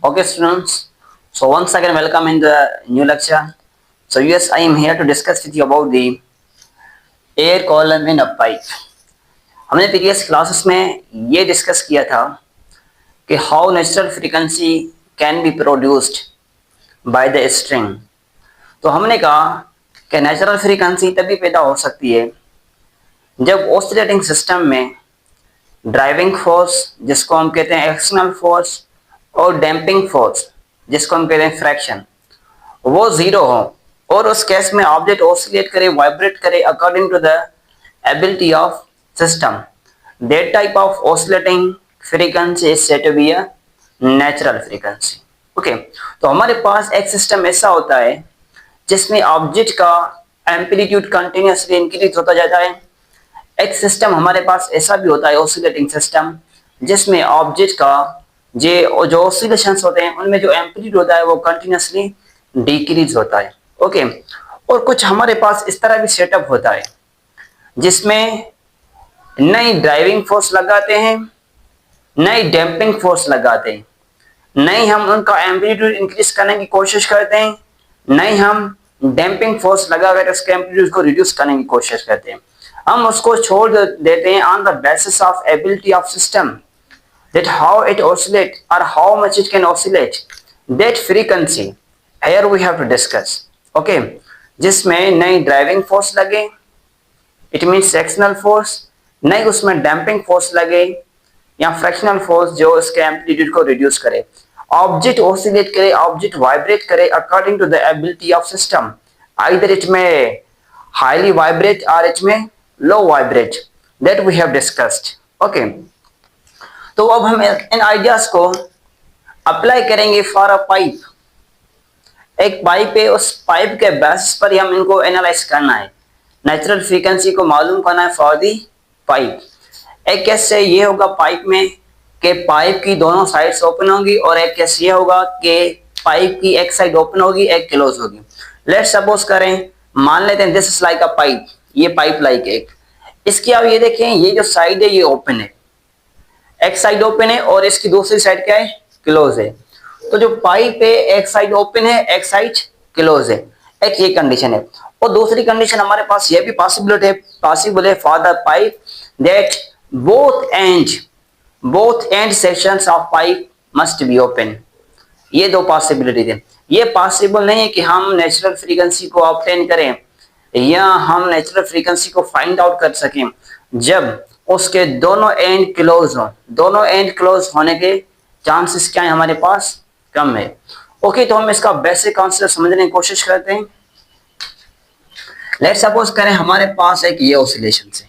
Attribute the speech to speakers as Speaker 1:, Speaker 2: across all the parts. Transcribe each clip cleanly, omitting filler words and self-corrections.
Speaker 1: Okay, students. So once again, welcome in the new lecture. So yes, I am here to discuss with you about the air column in a pipe. हमने previous classes में ये discuss किया था कि how natural frequency can be produced by the string. तो हमने कहा कि नेचुरल फ्रीक्वेंसी तभी पैदा हो सकती है जब ऑसिलेटिंग सिस्टम में ड्राइविंग फोर्स, जिसको हम कहते हैं एक्सटर्नल फोर्स, और डैम्पिंग फोर्स, जिसको हम कहते हैं फ्रैक्शन, वो जीरो हो और उस केस में ऑब्जेक्ट ऑसिलेट करे, वाइब्रेट करे according to the ability of system. That type of oscillating frequency is said to be a natural frequency. Okay, तो हमारे पास एक सिस्टम ऐसा होता है जिसमें ऑब्जेक्ट का एम्पलीट्यूड कंटिन्यूअसली इंक्रीज होता जाता है। एक सिस्टम हमारे पास ऐसा भी होता है ऑसिलेटिंग सिस्टम, जिसमें ऑब्जेक्ट का जो ऑसिलेशंस होते हैं उनमें जो एम्पलीट्यूड होता है वो कंटिन्यूअसली डिक्रीज होता है। ओके, और कुछ हमारे पास इस तरह भी सेटअप होता है जिसमें नई ड्राइविंग फोर्स लगाते हैं, नई डैम्पिंग फोर्स लगाते हैं, नई हम उनका एम्पलीट्यूड इंक्रीज करने की कोशिश करते हैं, नई हम डैम्पिंग फोर्स लगाकर उसके एम्पलीट्यूड को रिड्यूस करने की कोशिश करते हैं। हम उसको छोड़ देते हैं on the basis of ability of system, that how it oscillate or how much it can oscillate, that frequency here we have to discuss. Okay, जिसमें नई ड्राइविंग फोर्स लगे, इट मीन्स सेक्शनल फोर्स, नई उसमें damping force लगे या fractional force जो उसके amplitude को रिड्यूस करे, ऑब्जेक्ट ऑसिलेट करे, ऑब्जेक्ट वाइब्रेट करे according to the ability of system. Either it में हाईली वाइब्रेट और इट में low vibrate, that we have discussed. Okay, तो अब हम इन आइडियाज को अप्लाई करेंगे फॉर अ पाइप। एक पाइप है, उस पाइप के बेसिस पर ही हम इनको एनालाइज करना है, नेचुरल फ्रीक्वेंसी को मालूम करना है फॉर दी पाइप। एक केस से ये होगा पाइप में कि पाइप की दोनों साइड्स ओपन होंगी, और एक केस ये होगा कि पाइप की एक साइड ओपन होगी, एक क्लोज होगी। लेट्स सपोज करें, मान लेते हैं this is like a pipe, ये पाइप लाइक एक, इसकी आप ये देखें, ये जो साइड है ये ओपन है, एक साइड ओपन है और इसकी दूसरी साइड क्या है, क्लोज है। तो जो पाइप है एक साइड ओपन है, एक साइड क्लोज है, एक ये कंडीशन है। और दूसरी कंडीशन हमारे पास ये भी पॉसिबल है for the pipe that both and sections of pipe must be open. ये दो पॉसिबिलिटी है। ये पॉसिबल नहीं है कि हम नेचुरल फ्रीक्वेंसी को ऑब्टेन करें या हम नेचुरल फ्रीक्वेंसी को फाइंड आउट कर सकें जब उसके दोनों एंड क्लोज हो। दोनों एंड क्लोज होने के चांसेस क्या है हमारे पास, कम है। ओके, तो हम इसका बेसिक कॉन्सेप्ट समझने की कोशिश करते हैं। लेट्स सपोज करें हमारे पास एक ये ऑसिलेशन है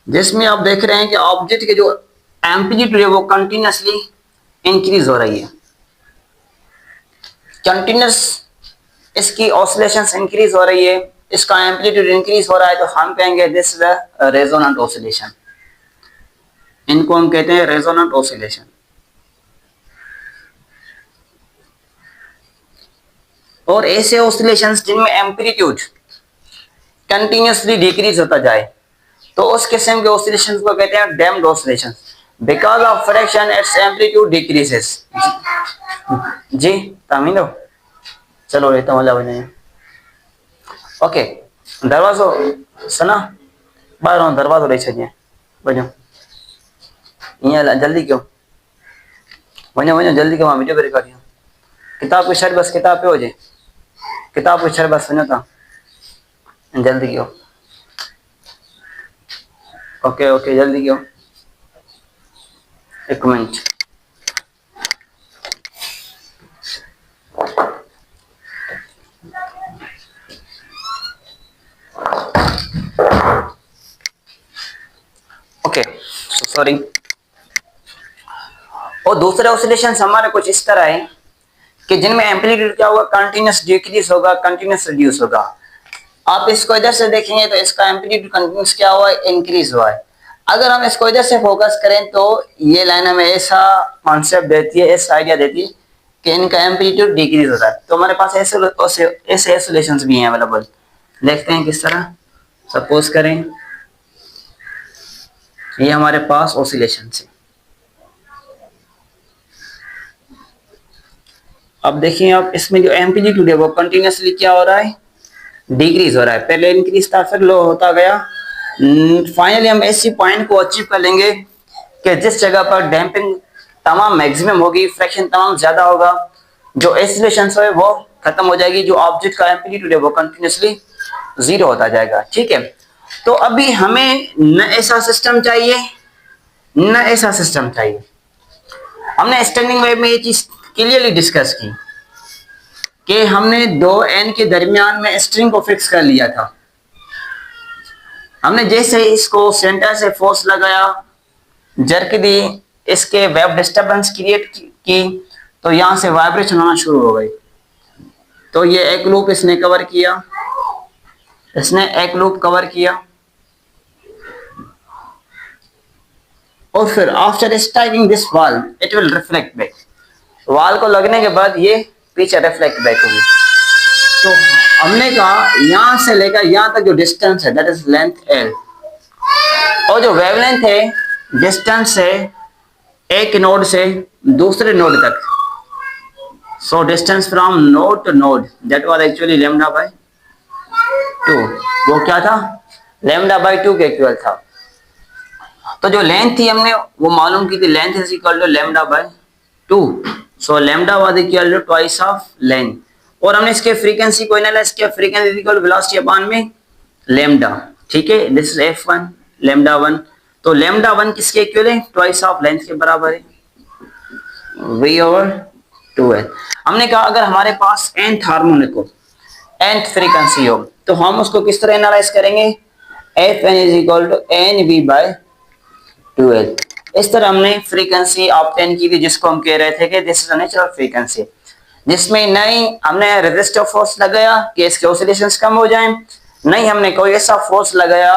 Speaker 1: जिसमें आप देख रहे हैं कि ऑब्जेक्ट के जो एम्पलीट्यूड है वो कंटिन्यूअसली इंक्रीज हो रही है, कंटिन्यूअस इसकी ऑसिलेशंस इंक्रीज हो रही है, इसका एम्पलीट्यूड इंक्रीज हो रहा है, तो हम कहेंगे this is a resonant oscillation. इनको हम कहते हैं रेजोनेंट ऑसिलेशन। और ऐसे ऑसिलेशंस जिनमें एम्पलीट्यूड कंटिन्यूअसली डिक्रीज होता जाए तो उस किस्म के ऑसिलेशंस को कहते हैं damped oscillations. Because of fraction its amplitude decreases. जी तामीनो चलो रहता वाला बने। ओके, दरवाजो सना बाहर दरवाजो रही छे वञो, ईअं जल्दी कयो, वञो वञो जल्दी कयो, मां वीडियो पे रिकॉर्ड कयां। किताब की शर्ट बस, किताब पे हुजे, किताब की शर्ट बस, वञो तव्हां जल्दी कयो। ओके ओके जल्दी कयो, एक मिनट। Okay sorry. और दूसरे ऑसिलेशंस हमारे कुछ इस तरह है कि जिनमें एम्पलीट्यूड क्या होगा, कंटिन्यूअस डिक्रीज होगा, कंटिन्यूअस रिड्यूस होगा। आप इसको इधर से देखेंगे तो इसका एम्पलीट्यूड कंटिन्यूअस क्या हुआ है, इंक्रीज हुआ है। अगर हम इसको इधर से फोकस करें तो ये लाइन हमें ऐसा कॉन्सेप्ट देती है, ऐसा आइडिया देती है कि इनका एम्पलीट्यूड डिक्रीज होता है। तो हमारे पास ऐसे ऑसिलेशंस भी हैं अवेलेबल। देखते हैं किस तरह। सपोज करें ये हमारे पास ऑसिलेशन है, अब देखिए, आप इसमें जो एम्पलीट्यूड है वो कंटिन्यूसली क्या हो रहा है, डिक्रीज हो रहा है। पहले इंक्रीज था, फिर लो होता गया। फाइनली हम ऐसी पॉइंट को अचीव कर लेंगे कि जिस जगह पर डैम्पिंग तमाम मैक्सिमम होगी, फ्रैक्शन तमाम ज्यादा होगा, जो एसिलेशन है वो खत्म हो जाएगी, जो ऑब्जेक्ट का एम्पलीट्यूड है वो कंटिन्यूसली जीरो होता जाएगा। ठीक है, तो अभी हमें न ऐसा सिस्टम चाहिए, न ऐसा सिस्टम चाहिए। हमने स्टैंडिंग वेव में ये चीज क्लियरली डिस्कस की कि हमने दो एन के दरमियान में स्ट्रिंग को फिक्स कर लिया था। हमने जैसे इसको सेंटर से फोर्स लगाया, जर्क दी, इसके वेव डिस्टरबेंस क्रिएट की, तो यहां से वाइब्रेशन होना शुरू हो गई। तो ये एक लूप इसने कवर किया, इसने एक लूप कवर किया, और फिर after striking this wall it will reflect back. Wall को लगने के बाद ये पीछे रिफ्लेक्ट बैक होगी। तो हमने कहा यहां से लेकर यहां तक जो डिस्टेंस है दैट इज लेंथ एल, और जो वेवलेंथ है डिस्टेंस है एक नोड से दूसरे नोड तक। So distance from node to node that was actually lambda by 2। वो क्या था, लैम्डा बाय 2 के इक्वल था। तो जो लेंथ थी हमने वो मालूम की थी, length is equal to lambda by 2। So lambda was equal to twice of length. और हमने इसके फ्रीक्वेंसी को एनालाइज किया, frequency is equal to velocity upon में लैम्डा। ठीक है, दिस इज f1 लैम्डा 1। तो लैम्डा 1 किसके इक्वल है, ट्वाइस ऑफ लेंथ के बराबर है, v ओवर 2l। हमने कहा अगर हमारे पास nth हार्मोनिक हो, nth फ्रीक्वेंसी हो, तो हम उसको किस तरह एनालाइज करेंगे, fn is equal to nv by 2l। इस तरह हमने फ्रीक्वेंसी ऑब्टेन की थी, जिसको हम कह रहे थे कि this is a natural frequency, जिसमें नहीं हमने रेजिस्टिव फोर्स लगाया कि इसके ऑसिलेशंस कम हो जाएं, नहीं हमने कोई ऐसा फोर्स लगाया,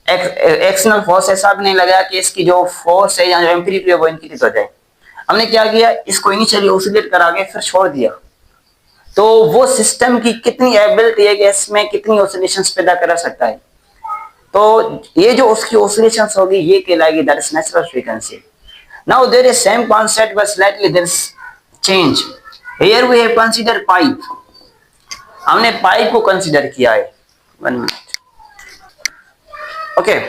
Speaker 1: एक्सटर्नल फोर्स ऐसा भी नहीं लगाया कि इसकी जो फोर्स है या जो एम्पलीट्यूड है वो इंक्रीज हो जाए। हमने क्या किया, इसको इनिशियली ऑसिलेट करा के फिर छोड़ दिया। तो वो सिस्टम की कितनी एबिलिटी है कि इसमें कितनी ऑसिलेशंस पैदा करा सकता है। तो ये जो उसकी ऑसिलेशंस होगी ये कहलाएगी that is natural frequency. Now there is same concept but slightly there is change. Here we have consider pipe. हमने पाइप को कंसीडर किया है। 1 मिनट। ओके,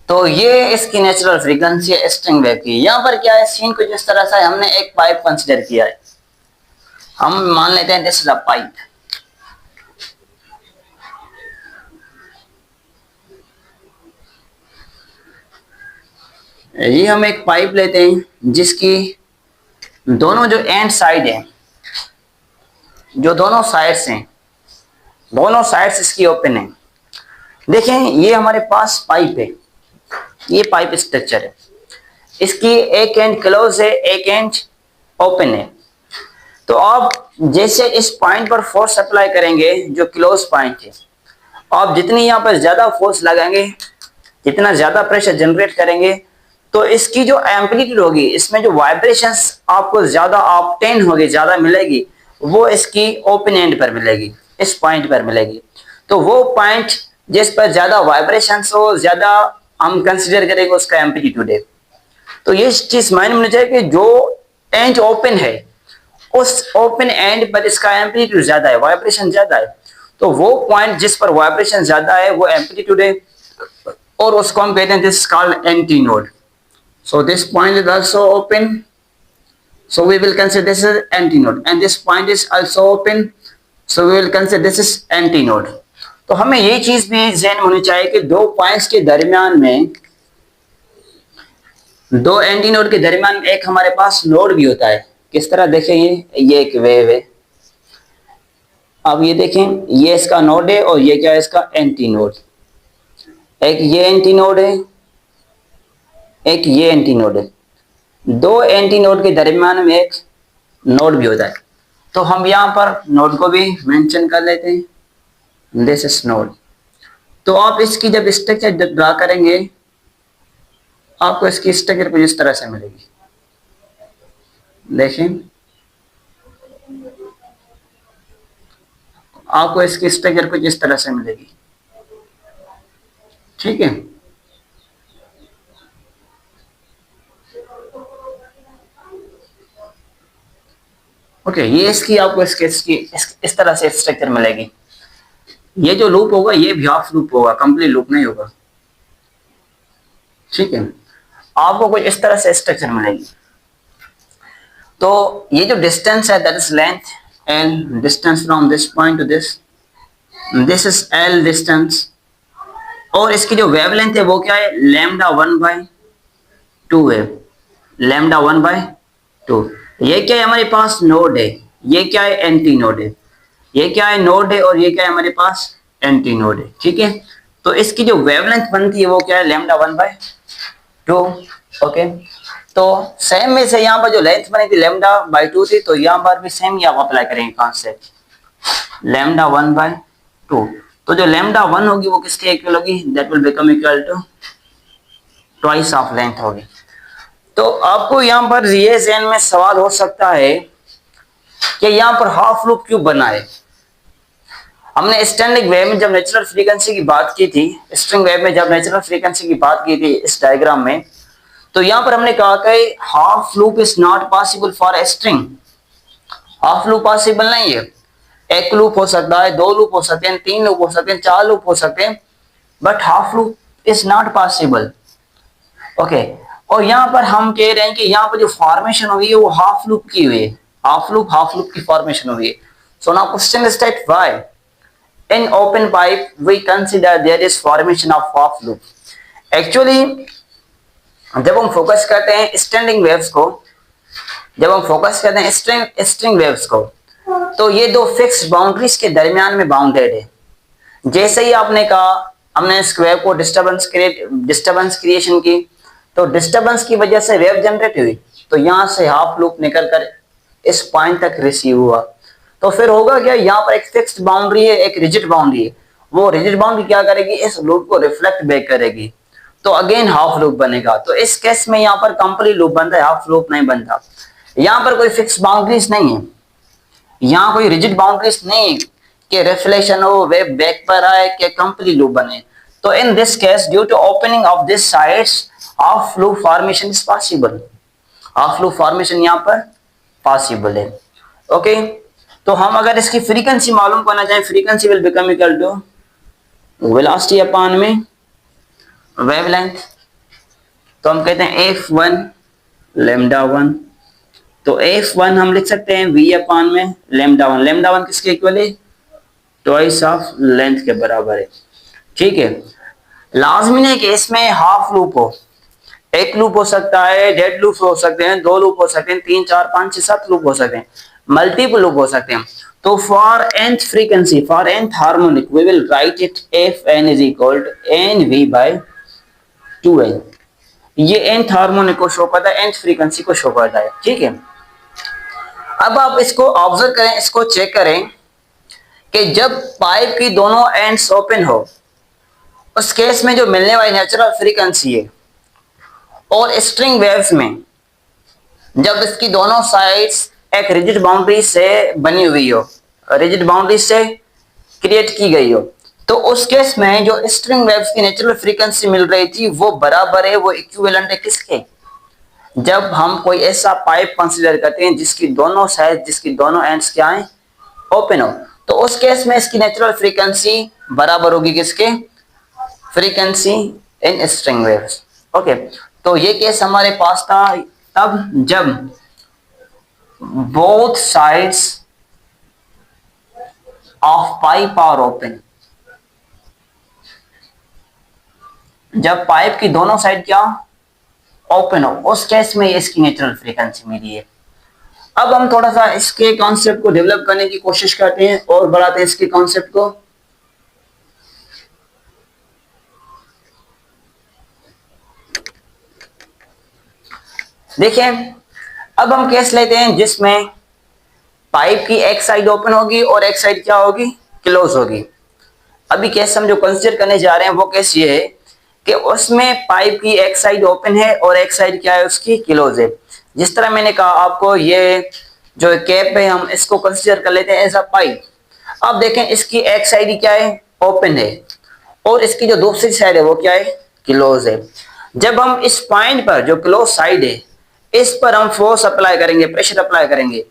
Speaker 1: तो ये इसकी नेचुरल फ्रीक्वेंसी है स्ट्रिंग वेव की। यहां पर क्या है, सीन कुछ इस तरह से है, हमने एक पाइप कंसीडर किया है। हम मान लेते हैं दिस इज अ पाइप। ये हम एक पाइप लेते हैं जिसकी दोनों जो एंड साइड है, जो दोनों साइड्स हैं, दोनों साइड्स इसकी ओपन है। देखें ये हमारे पास पाइप है, ये पाइप स्ट्रक्चर है, इसकी एक एंड क्लोज है, एक एंड ओपन है। तो आप जैसे इस पॉइंट पर फोर्स अप्लाई करेंगे जो क्लोज पॉइंट है, आप जितनी यहाँ पर ज्यादा फोर्स लगाएंगे, जितना ज्यादा प्रेशर जनरेट करेंगे, तो इसकी जो एम्पलीट्यूड होगी, इसमें जो वाइब्रेशंस आपको ज्यादा ऑब्टेन होगी, ज्यादा मिलेगी, वो इसकी ओपन एंड पर मिलेगी, इस पॉइंट पर मिलेगी। तो वो पॉइंट जिस पर ज्यादा वाइब्रेशंस हो, ज्यादा हम कंसिडर करेंगे उसका एम्पलीट्यूड है। तो ये चीज माइंड में होनी चाहिए कि जो एंड ओपन है उस ओपन एंड पर इसका एम्पलीट्यूड ज्यादा है, वाइब्रेशन ज्यादा है। तो वो पॉइंट जिस पर वाइब्रेशन ज्यादा है वो एम्पलीट्यूड है, और उसको हम कहते हैं this called anti node. So this point is also open, so we will consider this as antinode, and this point is also open, so we will consider this is antinode। तो हमें ये चीज भी ध्यान में होनी चाहिए कि दो पॉइंट्स के दरमियान में, दो एंटीनोड के दरमियान एक हमारे पास नोड भी होता है। किस तरह देखें, ये एक वेव है। अब ये देखें, ये इसका नोड है और ये क्या है, इसका एंटीनोड। एक ये एंटीनोड है, एक ये एंटीनोड है। दो एंटीनोड के दरमियान में एक नोड भी होता है। तो हम यहां पर नोड को भी मेंशन कर लेते हैं, दिस इज नोड। तो आप इसकी जब स्ट्रक्चर ड्रा करेंगे, आपको इसकी स्ट्रक्चर कुछ इस तरह से मिलेगी। देखें, आपको इसकी स्ट्रक्चर कुछ इस तरह से मिलेगी। ठीक है, ओके, ये इसकी आपको इस तरह से स्ट्रक्चर मिलेगी। ये जो लूप होगा ये भी हाफ लूप होगा, कंप्लीट लूप नहीं होगा। ठीक है, आपको कुछ इस तरह से स्ट्रक्चर मिलेगी। तो ये जो डिस्टेंस है that is length L, distance from this point two this is L distance, और इसकी जो वेवलेंथ है वो क्या है, लैम्डा 1/2 है, लैम्डा 1/2। ये क्या है, हमारे पास नोड है, ये क्या है, एंटी नोड है, ये क्या है, नोड है, और ये क्या है, हमारे पास एंटी नोड है। ठीक है, तो इसकी जो वेवलेंथ बनती है वो क्या है, लैम्डा 1/2। ओके, तो सेम में से यहाँ पर जो लेंथ बनी थी λ/2 थी, तो यहाँ पर भी सेम ही आप अप्लाई करेंगे कॉन्सेप्ट, λ1/2। तो जो λ1 होगी वो किसके इक्वल होगी, that will become equal to twice of length होगी। तो आपको यहाँ पर ये ज़हन में सवाल हो सकता है कि यहाँ पर हाफ लूप क्यों बना है। हमने स्टैंडिंग वेव में जब नेचुरल फ्रीक्वेंसी की बात की थी, स्ट्रिंग वेव में जब नेचुरल फ्रीक्वेंसी की बात की थी इस डायग्राम में, तो यहां पर हमने कहा कि half loop is not possible for a string. Half loop possible नहीं है, एक लूप हो सकता है, दो लूप हो सकते हैं, तीन लूप हो सकते हैं, चार लूप हो सकते हैं, but half loop is not possible. Okay, और यहां पर हम कह रहे हैं कि यहाँ पर जो फॉर्मेशन हुई है वो हाफ लूप की हुई है, हाफ लूप की फॉर्मेशन हुई है। So now question is that why in open pipe we consider there is formation of half loop। actually जब हम फोकस करते हैं स्टैंडिंग वेव्स को, जब हम फोकस करते हैं स्ट्रिंग वेव्स को, तो ये दो फिक्स बाउंड्रीज के दरमियान में बाउंडेड है। जैसे ही आपने कहा हमने इस वेव को डिस्टरबेंस क्रिएशन की, तो डिस्टरबेंस की वजह से वेव जनरेट हुई, तो यहां से हाफ लूप निकल कर इस पॉइंट तक रिसीव हुआ। तो फिर होगा क्या, यहाँ पर एक फिक्स्ड बाउंड्री है, एक रिजिड बाउंड्री है, वो रिजिड बाउंड्री क्या करेगी, इस लूप को रिफ्लेक्ट बैक करेगी, तो अगेन हाफ लूप बनेगा। तो इस केस में यहाँ पर कंप्लीट लूप बनता है, हाफ लूप नहीं बनता। यहाँ पर कोई फिक्स बाउंड्रीज नहीं है, यहाँ कोई रिजिड बाउंड्रीज नहीं है कि रिफ्लेक्शन हो, वेव बैक पर आए, कि कंप्लीट लूप बने। तो in this case due to opening of this sides half loop formation is possible, half loop formation यहाँ पर पॉसिबल है। ओके, तो हम अगर इसकी फ्रीक्वेंसी मालूम करना चाहें, frequency will become equal to velocity upon में वेवलेंथ। तो हम कहते हैं f1 λ1, तो f1 हम लिख सकते हैं v अपॉन में λ1। λ1 किसके इक्वल है, ट्वाइस ऑफ लेंथ के बराबर है। ठीक है, लाजमी नहीं कि इसमें हाफ लूप हो, एक लूप हो सकता है, डेड लूप हो सकते हैं, दो लूप हो सकते हैं, 3 4 5 6 7 लूप हो सकते हैं, मल्टीपल लूप हो सकते हैं। तो for nth frequency, for nth harmonic we will write it fn is equal to nv/2n। ये nth हार्मोनिक को शो करता है, nth फ्रीक्वेंसी को शो करता है। ठीक है, अब आप इसको ऑब्जर्व करें, इसको चेक करें कि जब पाइप की दोनों एंड्स ओपन हो, उस केस में जो मिलने वाली नेचुरल फ्रीक्वेंसी है, और स्ट्रिंग वेव्स में जब इसकी दोनों साइड्स एक रिजिड बाउंड्री से बनी हुई हो, रिजिड बाउंड्री से क्रिएट की गई हो, तो उस केस में जो स्ट्रिंग वेव्स की नेचुरल फ्रीक्वेंसी मिल रही थी वो बराबर है, वो इक्विवेलेंट है किसके, जब हम कोई ऐसा पाइप कंसीडर करते हैं जिसकी दोनों साइड, जिसकी दोनों एंड्स क्या है, ओपन हो, तो उस केस में इसकी नेचुरल फ्रीक्वेंसी बराबर होगी किसके, frequency in string waves. Okay, तो ये केस हमारे पास था तब जब both sides of pipe are open, जब पाइप की दोनों साइड क्या ओपन हो, उस केस में इसकी नेचुरल फ्रीक्वेंसी मिली है। अब हम थोड़ा सा इसके कॉन्सेप्ट को डेवलप करने की कोशिश करते हैं और बढ़ाते हैं इसके कॉन्सेप्ट को। देखिए, अब हम केस लेते हैं जिसमें पाइप की एक साइड ओपन होगी और एक साइड क्या होगी, क्लोज होगी। अभी केस हम जो कंसीडर करने जा रहे हैं वो केस ये है कि उसमें पाइप की एक साइड ओपन है और एक साइड क्या है, उसकी क्लोज है। जिस तरह मैंने कहा आपको, ये जो कैप है हम इसको कंसीडर कर लेते हैं एज अ पाइप। अब देखें, इसकी एक साइड ही क्या है, ओपन है, और इसकी जो दूसरी साइड है वो क्या है, क्लोज है। जब हम इस पॉइंट पर जो क्लोज साइड है इस पर हम फोर्स अप्लाई करेंगे, प्रेशर अप्लाई करेंगे,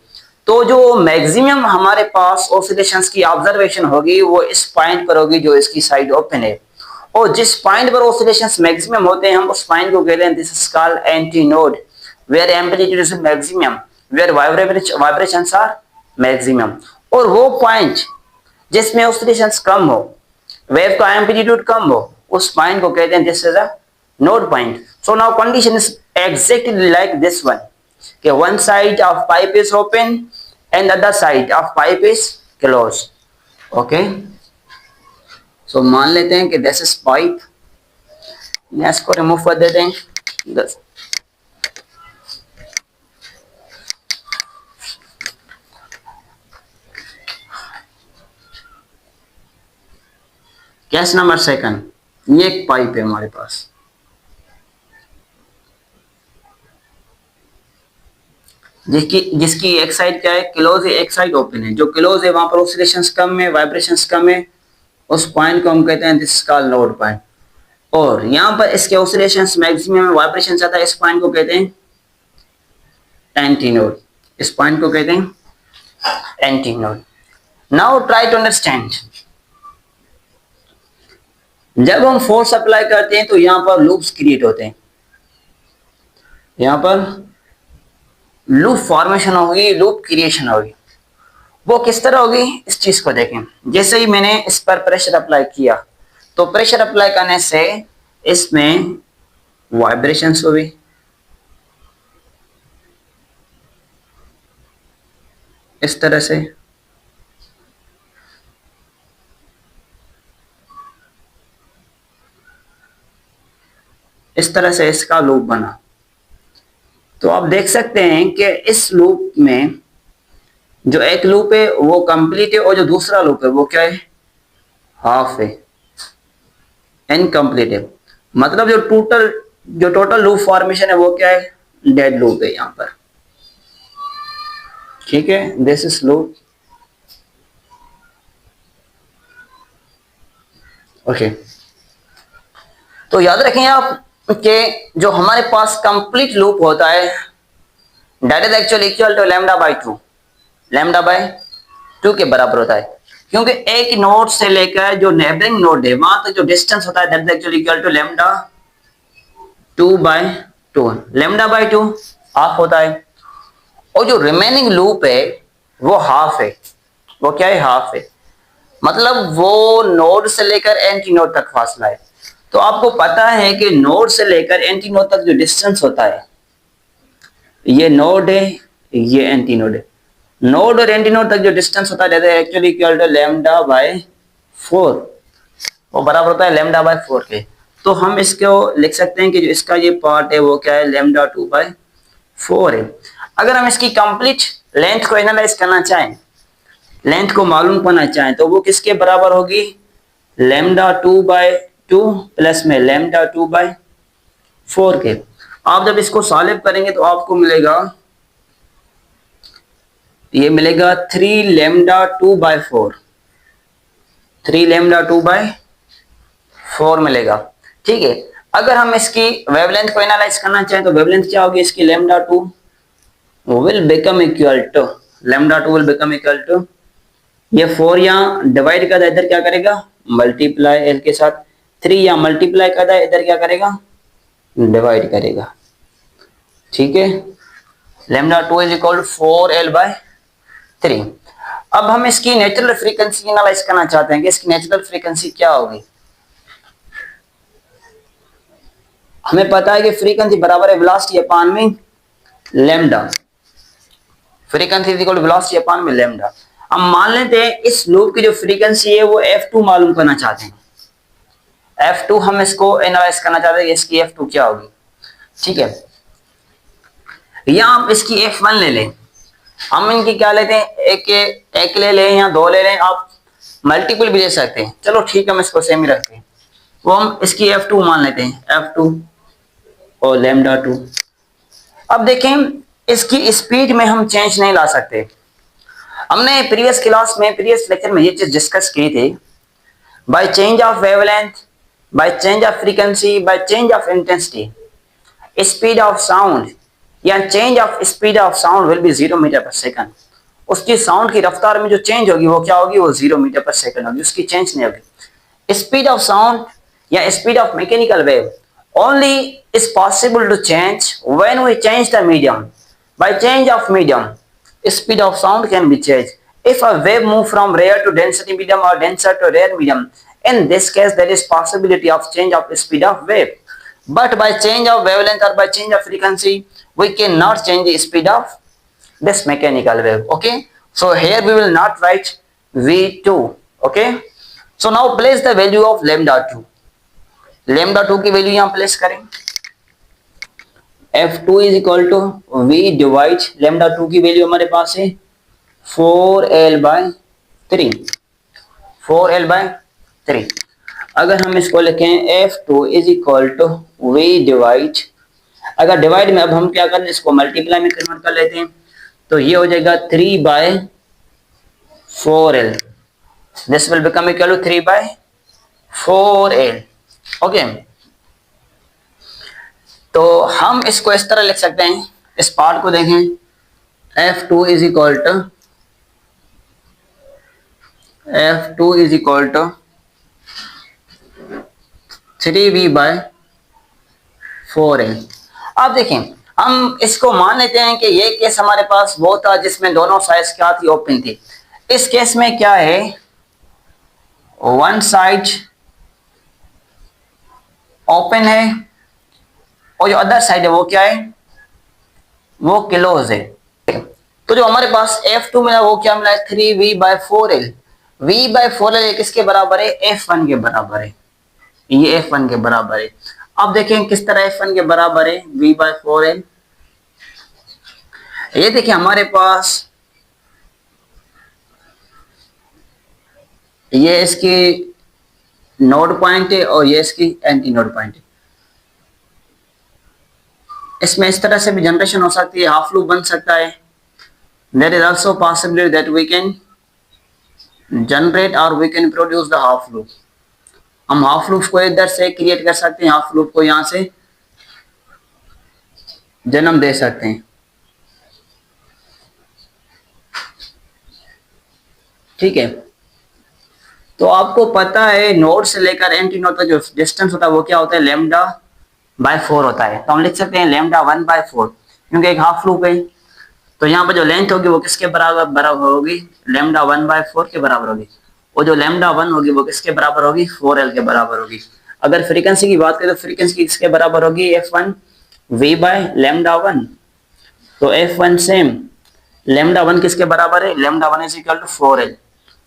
Speaker 1: तो जो मैक्सिमम हमारे पास ऑसिलेशंस की ऑब्जर्वेशन होगी वो इस पॉइंट पर होगी जो इसकी साइड ओपन है, और जिस पॉइंट पर ऑसिलेशंस मैक्सिमम होते हैं हम उस पॉइंट को कहते हैं this is called anti node, where amplitude is maximum, where vibrations are maximum. और वो पॉइंट जिसमें ऑसिलेशंस कम हो, वेव का एम्पलीट्यूड कम हो, उस पॉइंट को कहते हैं this is a node point. So now condition is exactly like this one, कि one side of pipe is open and the other side of pipe is closed. Okay, so मान लेते हैं कि this is pipe, इसको remove कर देते हैं। Case number second, ये एक पाइप है हमारे पास, जिसकी एक साइड क्या है, क्लोज है, एक साइड ओपन है। जो क्लोज है वहां पर ऑसिलेशंस कम है, वाइब्रेशंस कम है, उस पॉइंट को हम कहते हैं this is called node point. और यहाँ पर इसके ऑसिलेशंस मैक्सिमम है, वाइब्रेशन ज्यादा है, इस पॉइंट को कहते हैं एंटी नोड, इस पॉइंट को कहते हैं anti node. Now try to understand, जब हम फोर्स अप्लाई करते हैं तो यहाँ पर लूप्स क्रिएट होते हैं, यहाँ पर लूप फॉर्मेशन होगी, लूप क्रिएशन होगी। वो किस तरह होगी इस चीज को देखें। जैसे ही मैंने इस पर प्रेशर अप्लाई किया तो प्रेशर अप्लाई करने से इसमें वाइब्रेशंस हुई, इस तरह से, इस तरह से इसका लूप बना। तो आप देख सकते हैं कि इस लूप में जो एक लूप है वो कंप्लीट है और जो दूसरा लूप है वो क्या है, हाफ है, इनकम्प्लीट है। मतलब जो टोटल लूप फॉर्मेशन है वो क्या है, डेड लूप है यहां पर। ठीक है, दिस इज लूप। ओके, तो याद रखें आप कि जो हमारे पास कंप्लीट लूप होता है that is actually equal to lambda by 2, lambda by 2 के बराबर होता है, क्योंकि एक नोड से लेकर जो नेबरिंग नोड है वहां तक जो डिस्टेंस होता है that is actually equal to lambda 2 by 2। Lambda by 2 half होता है, और जो रिमेनिंग लूप है वो हाफ है। वो क्या है, हाफ है, मतलब वो नोड से लेकर एंटी नोड तक फासला है। तो आपको पता है कि नोड से लेकर एंटी नोड तक जो डिस्टेंस होता है, ये नोड है, ये एंटी नोड है, नोड और एंटी नोड तक जो डिस्टेंस होता है actually equal to lambda by 4, वो बराबर होता है लैम्डा बाय 4 के। तो हम इसको लिख सकते हैं कि जो इसका ये पार्ट है वो क्या है, लैम्डा 2 बाय 4 है। अगर हम इसकी कंप्लीट लेंथ को एनालाइज करना चाहें, लेंथ को मालूम करना चाहें, तो वो किसके बराबर होगी, लैम्डा 2 बाय 2 प्लस में लैम्डा 2 बाय 4 के। आप जब इसको सॉल्व करेंगे तो आपको मिलेगा, ये मिलेगा 3 लैम्डा 2 बाय 4, 3 लैम्डा 2 बाय 4 मिलेगा। ठीक है, अगर हम इसकी वेवलेंथ को एनालाइज करना चाहें तो वेवलेंथ क्या होगी इसकी, lambda 2 will become equal to, lambda 2 will become equal to, ये 4 यहाँ डिवाइड कर, इधर क्या करेगा, मल्टीप्लाई एल के साथ, 3 यहाँ मल्टीप्लाई कर, इधर क्या करेगा, डिवाइड करेगा। ठीक है, lambda 2 is equal to 4L by 3। अब हम इसकी नेचुरल फ्रीक्वेंसी एनालाइज करना चाहते हैं कि इसकी नेचुरल फ्रीक्वेंसी क्या होगी। हमें पता है कि फ्रीक्वेंसी बराबर है वेलोसिटी अपॉन में lambda, frequency is equal to velocity upon में लैम्डा। हम मान लेते हैं इस लूप की जो फ्रीक्वेंसी है वो f2 मालूम करना चाहते हैं, f2 हम इसको एनालाइज करना चाहते हैं, इसकी f2 क्या होगी। ठीक है, या आप इसकी f1 ले लें, हम इनकी क्या लेते हैं, एक ले लें या 2 ले लें, आप मल्टीपल भी ले सकते हैं। चलो ठीक है, हम इसको सेम ही रखते हैं, वो हम इसकी f2 मान लेते हैं, f2 और लैम्डा 2। अब देखें, इसकी स्पीड में हम चेंज नहीं ला सकते। हमने प्रीवियस क्लास में, प्रीवियस लेक्चर में ये चीज डिस्कस की थी, by change of wavelength, by change of frequency, by change of intensity, speed of sound या change of speed of sound will be 0 metre पर सेकंड। उसकी साउंड की रफ्तार में जो चेंज होगी वो क्या होगी, वो 0 मीटर पर सेकंड होगी, उसकी चेंज नहीं होगी। स्पीड ऑफ साउंड या speed of mechanical wave only is possible to change when we change the medium. By change of medium, speed of sound can be changed. If a wave move from rare to density medium or denser to rare medium, in this case there is possibility of change of speed of wave. But by change of wavelength or by change of frequency, we cannot change the speed of this mechanical wave. Okay, so here we will not write v2. Okay, so now place the value of lambda 2. lambda 2 की value यहां place करें, f2 is equal to v divide lambda 2 की value हमारे पास है 4l/3, 4l/3। अगर हम इसको लिखें f2 is equal to v divide, अगर डिवाइड में अब हम क्या कर लें, इसको मल्टीप्लाई में कन्वर्ट कर लेते हैं, तो ये हो जाएगा 3/4l, this will become equal to 3/4l। Okay, तो हम इसको इस तरह लिख सकते हैं, इस पार्ट को देखें, f2 is equal to 3v/4l। अब देखें, हम इसको मान लेते हैं कि ये केस हमारे पास वो था जिसमें दोनों साइड्स क्या थी, ओपन थी। इस केस में क्या है, वन साइड ओपन है और जो अदर साइड है वो क्या है, वो क्लोज है। तो जो हमारे पास f2 मिला वो क्या मिला है, 3v/4l। v/4l किसके बराबर है, f1 के बराबर है, ये f1 के बराबर है। अब देखें किस तरह f1 के बराबर है v/4l। ये देखिए हमारे पास ये इसकी नोड पॉइंट है और ये इसकी एंटी नोड पॉइंट है। इसमें इस तरह से भी जनरेशन हो सकती है, हाफ लूप बन सकता है। There is also possibility that we can generate और we can produce the half loop. हम हाफ लूप को इधर से क्रिएट कर सकते हैं, हाफ लूप को यहां से जन्म दे सकते हैं। ठीक है, तो आपको पता है नोड से लेकर एंटी नोड का जो डिस्टेंस होता है वो क्या होता है, λ/4 होता है। तो हम लिख सकते हैं λ1/4, क्योंकि एक हाफ लूप है, तो यहाँ पर जो लेंथ होगी वो किसके बराबर होगी, λ1/4 के बराबर होगी। वो जो λ1 होगी वो किसके बराबर होगी, 4l के बराबर होगी। अगर फ्रीक्वेंसी की बात करें तो फ्रीक्वेंसी किसके बराबर होगी, f1 v/λ1। तो f1 सेम, λ1 किसके बराबर है, λ1 इज इक्वल टू 4l,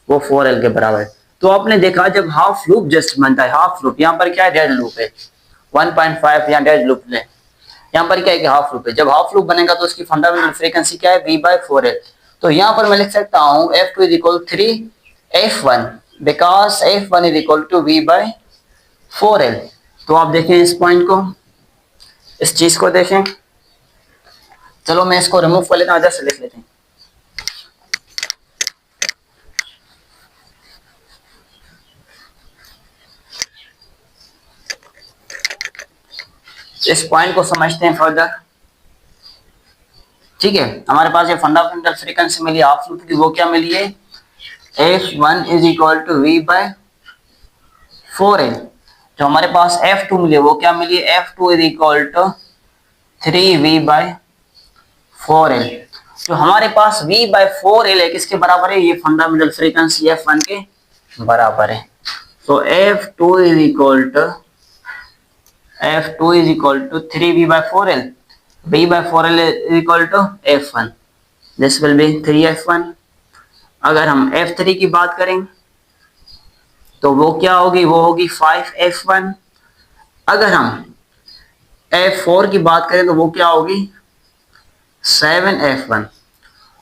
Speaker 1: वो 4l के बराबर है। तो आपने देखा जब हाफ लूप जस्ट बनता है, हाफ लूप, यहाँ पर क्या है, डेड लूप है 1.5, यहाँ डेड लूप है, यहाँ पर क्या है कि हाफ लूप है। जब हाफ लूप बनेगा तो उसकी फंडामेंटल फ्रीक्वेंसी क्या है, v/4l। तो यहाँ पर मैं लिख सकता हूँ f2 is equal 3f1 because f1 is equal to v/4l। तो आप देखें इस पॉइंट को, इस चीज को देखें। चलो मैं इसको रिमूव कर लेता हूँ, इधर से लिख लेते हैं। इस पॉइंट को समझते हैं फर्दर। ठीक है, हमारे पास ये फंडामेंटल फ्रीक्वेंसी मिली हाफ लूप की, वो क्या मिली है, f1 is equal to v/4l। जो हमारे पास f2 मिली वो क्या मिली है, f2 is equal to 3v/4l। जो हमारे पास v/4l है किसके बराबर है, ये फंडामेंटल फ्रीक्वेंसी f1 के बराबर है। तो f2 is equal to 3v/4l, v/4l is equal to f1, this will be 3f1। अगर हम f3 की बात करें तो वो क्या होगी, वो होगी 5f1। अगर हम f4 की बात करें तो वो क्या होगी, 7f1।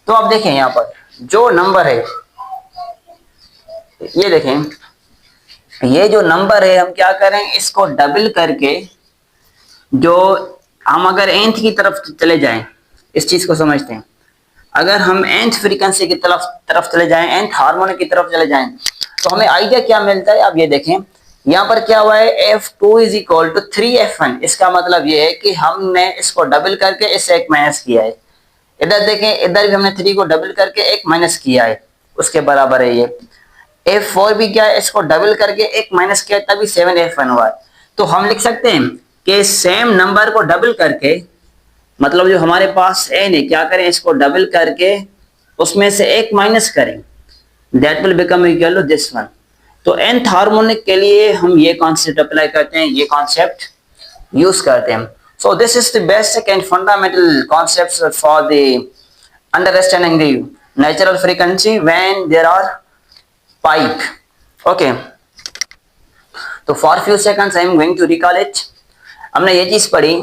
Speaker 1: तो आप देखें यहाँ पर जो नंबर है, ये देखें, ये जो नंबर है हम क्या करें, इसको डबल करके, जो हम अगर nth की तरफ चले जाएं, इस चीज को समझते हैं, अगर हम nth फ्रीक्वेंसी की तरफ चले जाएं, nth हार्मोनिक की तरफ चले जाएं, तो हमें आइडिया क्या मिलता है। आप ये देखें यहाँ पर क्या हुआ है, f2 is equal to 3f1। इसका मतलब ये है कि हमने इसको डबल करके इससे एक माइनस किया है, इधर देखें, इधर भी हमने 3 को डबल करके 1 माइनस किया है, उसके बराबर है ये। F4 भी क्या है, इसको डबल करके 1 माइनस किया तभी 7F1 हुआ है। तो हम लिख सकते हैं कि सेम नंबर को डबल करके, मतलब जो हमारे पास n है, क्या करें, इसको डबल करके उसमें से 1 माइनस करें, that will become equal to this one. तो nth हार्मोनिक के लिए हम ये कॉन्सेप्ट अप्लाई करते हैं, ये कॉन्सेप्ट यूज करते हैं। So this is the basic and fundamental concepts for the understanding the natural frequency when there are pipe. Okay, तो for few seconds I am going to recall it. हमने ये चीज पढ़ी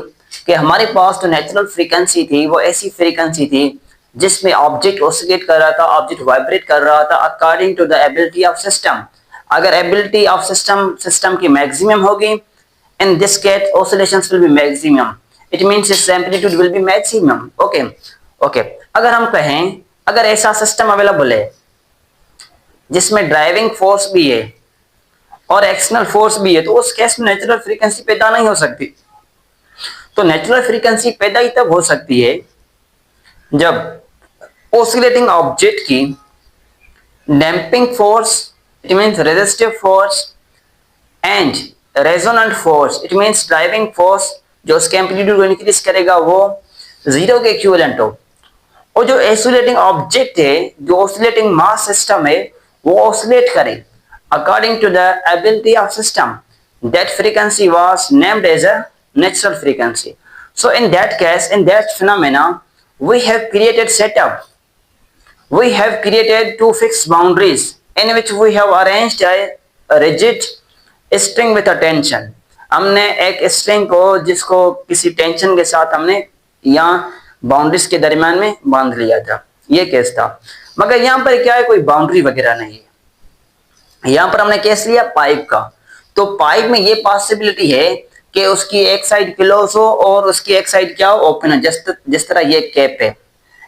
Speaker 1: कि हमारे पास जो नेचुरल फ्रीक्वेंसी थी वो ऐसी फ्रीक्वेंसी थी जिसमें ऑब्जेक्ट ऑसिलेट कर रहा था, ऑब्जेक्ट वाइब्रेट कर रहा था according to the ability of system. अगर एबिलिटी ऑफ सिस्टम की मैक्सिमम होगी, in this case oscillations will be maximum, it means its amplitude will be maximum. Okay okay, अगर हम कहें अगर ऐसा सिस्टम अवेलेबल है जिसमें ड्राइविंग फोर्स भी है और एक्सटर्नल फोर्स भी है, तो उस केस में नेचुरल फ्रीक्वेंसी पैदा नहीं हो सकती। तो नेचुरल फ्रीक्वेंसी पैदा ही तब हो सकती है जब ऑसिलेटिंग ऑब्जेक्ट की damping force, it means resistive force, and resonant force, it means driving force, जो उसके एम्पलीट्यूड को इंक्रीज करेगा, वो 0 के इक्विवेलेंट हो। और जो ऑसिलेटिंग ऑब्जेक्ट है, जो ऑसिलेटिंग मास सिस्टम है, वो ऑसिलेट करे according to the ability of system. That frequency was named as a natural frequency. So in that case, in that phenomena, we have created setup. We have created two fixed boundaries in which we have arranged a rigid string with a tension. हमने एक string को, जिसको किसी tension के साथ हमने यहाँ boundaries के दरमियान में बांध लिया था, ये केस था। मगर यहाँ पर क्या है, कोई बाउंड्री वगैरह नहीं है। यहां पर हमने केस लिया पाइप का, तो पाइप में ये पॉसिबिलिटी है कि उसकी एक साइड क्लोज हो और उसकी एक साइड क्या हो, ओपन है। जिस तरह ये कैप है,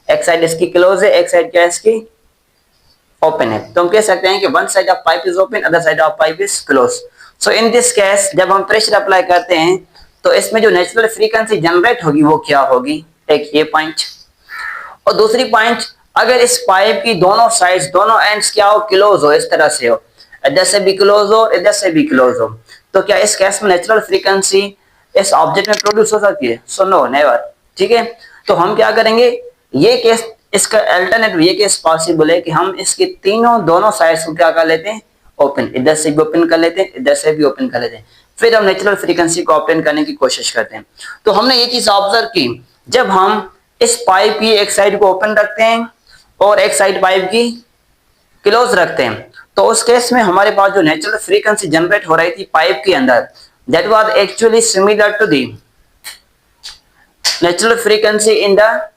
Speaker 1: एक साइड इसकी क्लोज है, एक साइड क्या है, इसकी ओपन है। तो हम कह सकते हैं कि one side of pipe is open, other side of pipe is close. So in this case जब हम प्रेशर अप्लाई करते हैं तो इसमें जो नेचुरल फ्रीक्वेंसी जनरेट होगी वो क्या होगी, एक ये पॉइंट। और दूसरी पॉइंट, अगर इस पाइप की दोनों साइड्स, दोनों एंड्स क्या हो, क्लोज हो, इस तरह से हो, इधर से भी क्लोज हो, इधर से भी क्लोज हो, तो क्या इस केस में नेचुरल फ्रीक्वेंसी इस ऑब्जेक्ट में प्रोड्यूस हो सकती है? So no, never. ठीक है, तो हम क्या करेंगे, ये केस, इसका अल्टरनेटिव ये केस पॉसिबल है कि हम इसके दोनों साइड्स को क्या कर लेते हैं, ओपन, इधर से भी ओपन कर लेते हैं, इधर से भी ओपन कर लेते हैं, फिर हम नेचुरल फ्रीक्वेंसी को ऑब्टेन करने की कोशिश करते हैं। तो हमने ये चीज ऑब्जर्व की, जब हम इस पाइप की एक साइड को ओपन रखते हैं और एक साइड पाइप की क्लोज रखते हैं, तो उस केस में हमारे पास जो नेचुरल फ्रीक्वेंसी जनरेट हो रही थी पाइप के अंदर, that was actually similar to the natural frequency in the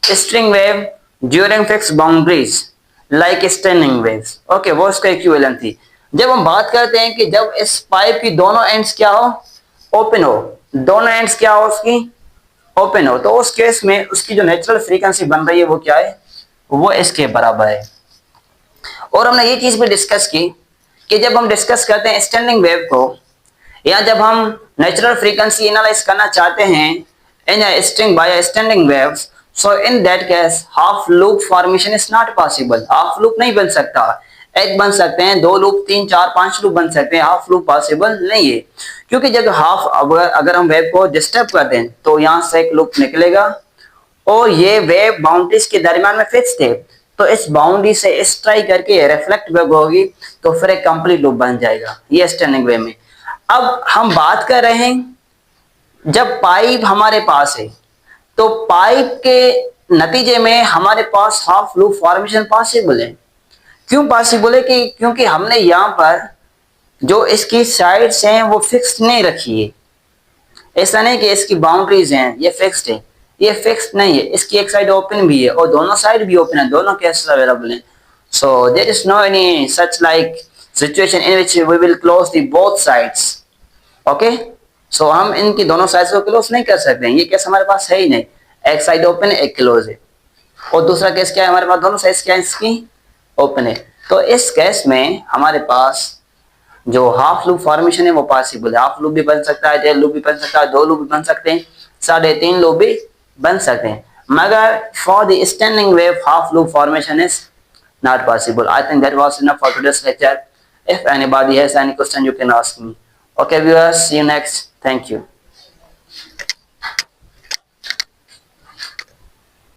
Speaker 1: string wave during fixed boundaries like standing waves. Okay, वो उसका इक्विवेलेंट थी। जब हम बात करते हैं कि जब इस पाइप की दोनों एंड्स क्या हो, ओपन हो, दोनों एंड्स क्या हो उसकी, ओपन हो, तो उस केस में उसकी जो नेचुरल फ्रीक्वेंसी बन रही है वो क्या है, वो इसके बराबर है। और हमने ये चीज भी डिस्कस की कि जब हम डिस्कस करते हैं स्टैंडिंग वेव को, या जब हम नेचुरल फ्रीक्वेंसी एनालाइज करना चाहते हैं in a string by standing waves, so in that case half loop formation is not possible. Half loop नहीं बन सकता, एक बन सकते हैं, 2 लूप, 3, 4, 5 लूप बन सकते हैं, हाफ लूप पॉसिबल नहीं है। क्योंकि जब हाफ, अगर हम वेव को डिस्टर्ब कर दें तो यहाँ से एक लूप निकलेगा और ये वेव बाउंड्रीज के दरमियान में फिक्स्ड है, तो इस बाउंड्री से स्ट्राइक करके रिफ्लेक्ट वेव होगी, तो फिर एक कंप्लीट लूप बन जाएगा ये स्टैंडिंग वेव में। अब हम बात कर रहे हैं जब पाइप हमारे पास है, तो पाइप के नतीजे में हमारे पास हाफ लूप फॉर्मेशन पॉसिबल है। क्यों पॉसिबल है? कि क्योंकि हमने यहाँ पर जो इसकी साइड्स हैं वो फिक्स्ड नहीं रखी है। ऐसा नहीं कि इसकी बाउंड्रीज हैं ये फिक्स्ड है, ये फिक्स्ड नहीं है, इसकी एक साइड ओपन भी है और दोनों साइड भी ओपन है, दोनों केसेस अवेलेबल हैं। So there is no any such like situation in which we will close the both sides. Okay, so हम इनकी दोनों साइड्स को क्लोज नहीं कर सकते हैं, ये केस हमारे पास है ही नहीं। एक साइड ओपन है, एक क्लोज है। और दूसरा केस क्या है, हमारे पास दोनों साइड्स क्या है, इसकी ओपन है। तो इस केस में हमारे पास जो हाफ लूप फॉर्मेशन है वो पॉसिबल है। हाफ लूप भी बन सकता है, 1.5 लूप भी बन सकता है, 2 लूप भी बन सकते हैं, 3.5 लूप भी बन सकते हैं। मगर for the standing wave half loop formation is not possible. I think that was enough for today's lecture. If anybody has any question, you can ask me. Okay viewers, see you next. Thank you.